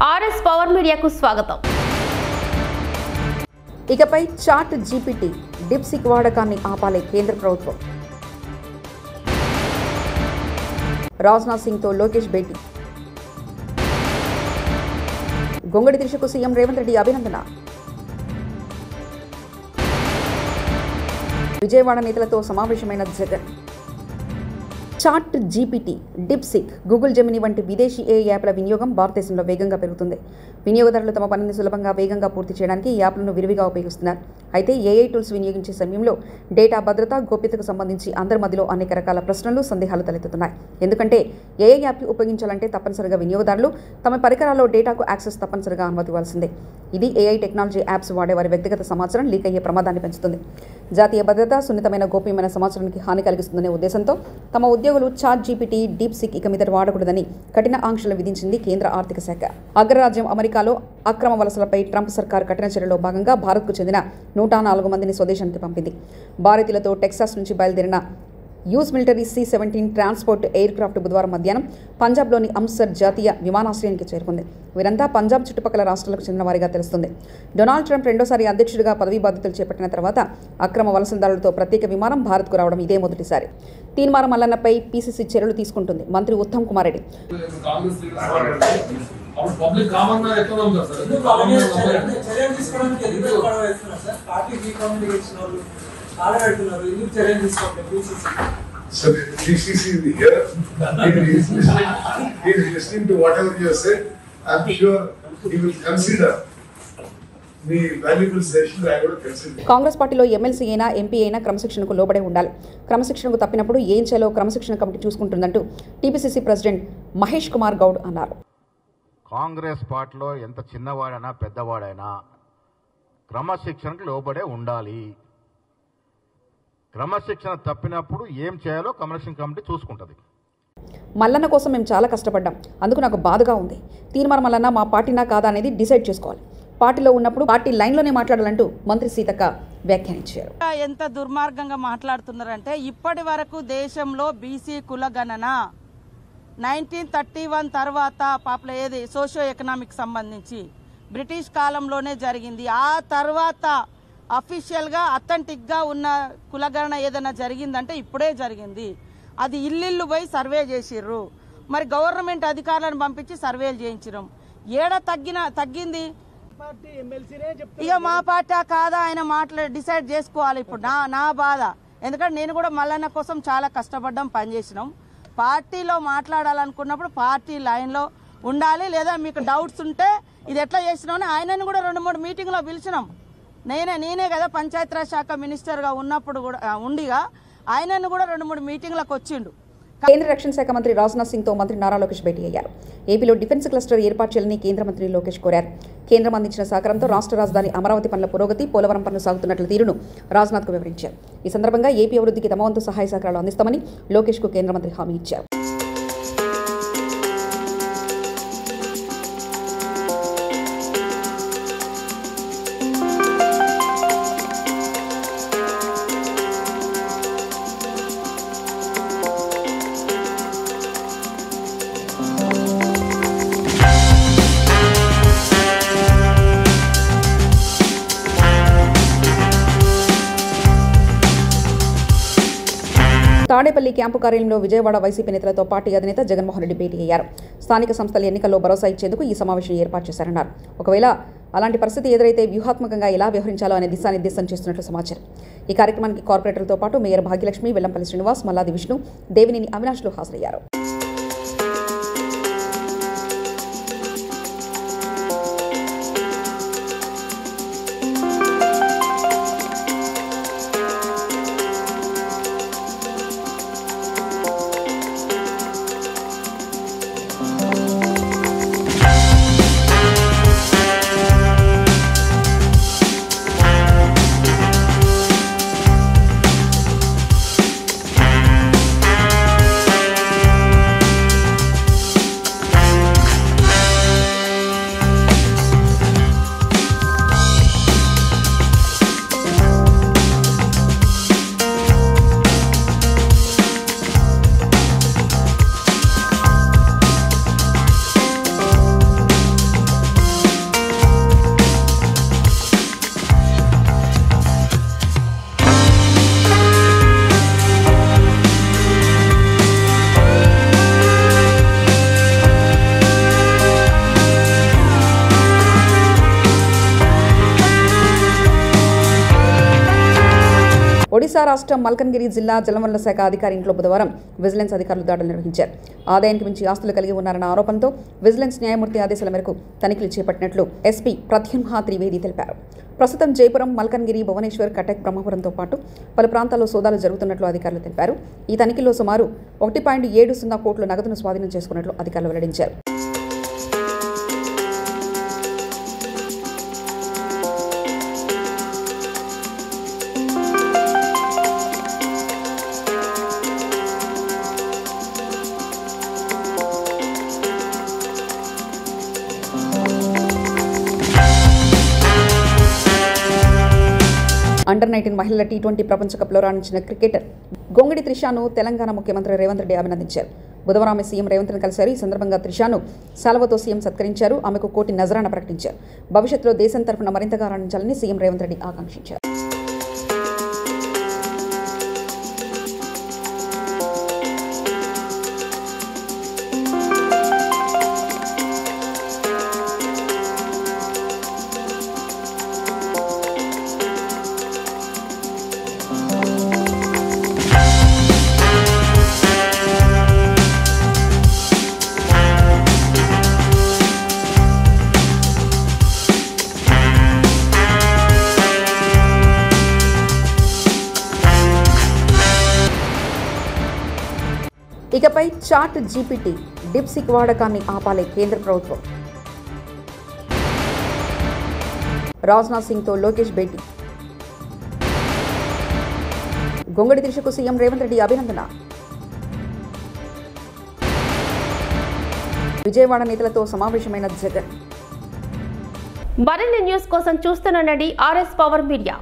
RS power మీడియాకు స్వాగతం. ఇకపై చాట్ జీపీటీ డిప్సిక్ వాడకాన్ని ఆపాలే కేంద్ర ప్రభుత్వం. రాజ్నాథ్ సింగ్తో లోకేష్ భేటీ. గొంగడి దిశకు సీఎం రేవంత్ రెడ్డి అభినందన. విజయవాడ నేతలతో సమావేశమైన Jagan. Chat GPT, DeepSeek, Google Gemini వంటి విదేశీ ఏఐ యాప్ల వినియోగం భారతదేశంలో వేగంగా పెరుగుతుంది. వినియోగదారులు తమ పనిని సులభంగా వేగంగా పూర్తి చేయడానికి ఈ యాప్లను విరివిగా ఉపయోగిస్తున్నారు. అయితే ఏఐ టూల్స్ వినియోగించే సమయంలో డేటా భద్రత, గోప్యతకు సంబంధించి అందరి మధ్యలో అనేక రకాల ప్రశ్నలు, సందేహాలు తలెత్తుతున్నాయి. ఎందుకంటే ఏఐ యాప్ని ఉపయోగించాలంటే తప్పనిసరిగా వినియోగదారులు తమ పరికరాల్లో డేటాకు యాక్సెస్ తప్పనిసరిగా అనుమతి ఇవ్వాల్సిందే. ఇది ఏఐ టెక్నాలజీ యాప్స్ వాడేవారి వ్యక్తిగత సమాచారం లీక్ అయ్యే ప్రమాదాన్ని పెంచుతుంది. జాతీయ భద్రత, సున్నితమైన గోప్యమైన సమాచారానికి హాని కలిగిస్తుందనే ఉద్దేశంతో తమ ఉద్యోగులు చాట్ జీపీటీ, డీప్సిక్ ఇక మీదట వాడకూడదని కఠిన ఆంక్షలు విధించింది కేంద్ర ఆర్థిక శాఖ. అగ్రరాజ్యం అమెరికాలో అక్రమ వలసలపై ట్రంప్ సర్కార్ కఠిన చర్యలో భాగంగా భారత్కు చెందిన 104 మందిని స్వదేశానికి పంపింది. భారతీయులతో టెక్సాస్ నుంచి బయలుదేరిన use military C-17 transport air craft బుధవారం మధ్యాహ్నం పంజాబ్లోని అమృత్సర్ జాతీయ విమానాశ్రయానికి చేరుకుంది. వీరంతా పంజాబ్ చుట్టుపక్కల రాష్ట్రాలకు చెందిన వారిగా తెలుస్తుంది. డొనాల్డ్ ట్రంప్ రెండోసారి అధ్యక్షుడిగా పదవీ బాధ్యతలు చేపట్టిన తర్వాత అక్రమ వలసదారులతో ప్రత్యేక విమానం భారత్కు రావడం ఇదే మొదటిసారి. తీన్మార్ మల్లన్నపై పీసీసీ చర్యలు తీసుకుంటుంది మంత్రి Uttam Kumar Reddy. So DCC here, he is listening to whatever you have said. I'm sure he will consider the valuable suggestions I would consider. Congress పార్టీలో ఎమ్మెల్సీ అయినా, ఎంపీ అయినా క్రమశిక్షణకు లోబడే ఉండాలి. క్రమశిక్షణకు తప్పినప్పుడు ఏం చేయాలో క్రమశిక్షణ కమిటీ చూసుకుంటుందంటూ టీపీసీసీ ప్రెసిడెంట్ మహేష్ కుమార్ గౌడ్ అన్నారు. కాంగ్రెస్ పార్టీలో ఎంత చిన్నవాడైనా పెద్దవాడైనా క్రమశిక్షణకు లోబడే ఉండాలి. క్రమశిక్షణ తప్పినప్పుడు ఏం చేయాలో క్రమశిక్షణ కమిటీ చూసుకుంటుంది. మల్లన్న కోసం మేము చాలా కష్టపడ్డాం, అందుకు నాకు బాధగా ఉంది. తీన్మార్ మల్లన్న మా పార్టీనా కాదా అనేది డిసైడ్ చేసుకోవాలి. పార్టీలో ఉన్నప్పుడు పార్టీ లైన్లోనే మాట్లాడాలంటూ మంత్రి సీతక్క వ్యాఖ్యానించారు. ఎంత దుర్మార్గంగా మాట్లాడుతున్నారంటే, ఇప్పటి వరకు దేశంలో బీసీ కులగణన 1931 తర్వాత పాపల ఏది సోషియో ఎకనామిక్ సంబంధించి బ్రిటిష్ కాలంలోనే జరిగింది. ఆ తర్వాత అఫీషియల్గా అథెంటిక్గా ఉన్న కులగణన ఏదైనా జరిగిందంటే ఇప్పుడే జరిగింది. అది ఇల్లు పోయి సర్వే చేసిర్రు. మరి గవర్నమెంట్ అధికారులను పంపించి సర్వేలు చేయించడం ఏడ తగ్గింది. ఇక మా పార్టీ కాదా ఆయన డిసైడ్ చేసుకోవాలి. ఇప్పుడు నా బాధ, ఎందుకంటే నేను కూడా మల్లన్న కోసం చాలా కష్టపడ్డాం, పనిచేసినాం. పార్టీలో మాట్లాడాలనుకున్నప్పుడు పార్టీ లైన్లో ఉండాలి. లేదా మీకు డౌట్స్ ఉంటే ఇది ఎట్లా చేసినామని ఆయనను కూడా 2-3 మీటింగ్లో పిలిచినాం. నేనే కదా పంచాయతీరాజ్ శాఖ మినిస్టర్గా ఉన్నప్పుడు కూడా ఉండిగా ఆయనను కూడా 2-3 మీటింగ్లకు వచ్చిండు. కేంద్ర రక్షణ శాఖ మంత్రి రాజ్నాథ్ సింగ్తో మంత్రి నారా లోకేష్ భేటీ అయ్యారు. ఏపీలో డిఫెన్స్ క్లస్టర్ ఏర్పాటు చేయాలని కేంద్ర మంత్రి లోకేష్ కోరారు. కేంద్రం అందించిన సహకారంతో రాష్ట్ర రాజధాని అమరావతి పనుల పురోగతి, పోలవరం పనులు సాగుతున్నట్లు తీరును రాజ్నాథ్కు వివరించారు. ఈ సందర్భంగా ఏపీ అభివృద్ధికి తమ వంతు సహాయ సహకారాలు అందిస్తామని లోకేష్కు కేంద్ర మంత్రి హామీ ఇచ్చారు. తాడేపల్లి క్యాంపు కార్యాలయంలో విజయవాడ వైసీపీ నేతలతో పార్టీ అధినేత జగన్మోహన్ రెడ్డి భేటీ అయ్యారు. స్థానిక సంస్థల ఎన్నికల్లో భరోసా ఇచ్చేందుకు ఈ సమావేశం ఏర్పాటు చేశారన్నారు. ఒకవేళ అలాంటి పరిస్థితి ఎదురైతే వ్యూహాత్మకంగా ఎలా వ్యవహరించాలో అనే దిశానిర్దేశం చేస్తున్నట్లు సమాచారం. ఈ కార్యక్రమానికి కార్పొరేటర్లతో పాటు మేయర్ భాగ్యలక్ష్మి, వెల్లంపల్లి శ్రీనివాస్, మల్లాది విష్ణు, దేవినేని అవినాష్లు హాజరయ్యారు. ఒడిశా రాష్ట్రం మల్కన్గిరి జిల్లా జలవనరుల శాఖ అధికారి ఇంట్లో బుధవారం విజిలెన్స్ అధికారులు దాడులు నిర్వహించారు. ఆదాయానికి మించి ఆస్తులు కలిగి ఉన్నారన్న ఆరోపణతో విజిలెన్స్ న్యాయమూర్తి ఆదేశాల మేరకు తనిఖీలు చేపట్టినట్లు ఎస్పీ ప్రత్యుమ్హా త్రివేది తెలిపారు. ప్రస్తుతం జయపురం, మల్కన్గిరి, భువనేశ్వర్, కటక్, బ్రహ్మపురంతో పాటు పలు ప్రాంతాల్లో సోదాలు జరుగుతున్నట్లు అధికారులు తెలిపారు. ఈ తనిఖీల్లో సుమారు 1.70 కోట్ల నగదును స్వాధీనం చేసుకున్నట్లు అధికారులు వెల్లడించారు. అండర్-19 మహిళల T20 ప్రపంచ కప్లో రాణించిన క్రికెటర్ గొంగడి త్రిషాను తెలంగాణ ముఖ్యమంత్రి రేవంత్ రెడ్డి అభినందించారు. బుధవారం ఆమె సీఎం రేవంత్ రెడ్డిని కలిశారు. ఈ సందర్భంగా త్రిషాను శాలువతో సీఎం సత్కరించారు. ఆమెకు 1 కోటి నజరానా ప్రకటించారు. భవిష్యత్తులో దేశం తరఫున మరింతగా రాణించాలని సీఎం రేవంత్ రెడ్డి ఆకాంక్షించారు. ఇకపై చాట్ జీపీటీ, డిప్సిక్ వాడకాన్ని ఆపాలే కేంద్ర ప్రభుత్వం. రాజ్నాథ్ సింగ్తో లోకేష్ భేటీ. గొంగడి త్రిషకు సీఎం రేవంత్ రెడ్డి అభినందన. విజయవాడ నేతలతో సమావేశమైన జగన్. మరిన్ని న్యూస్ కోసం చూస్తూనే ఉండండి RS పవర్ మీడియా.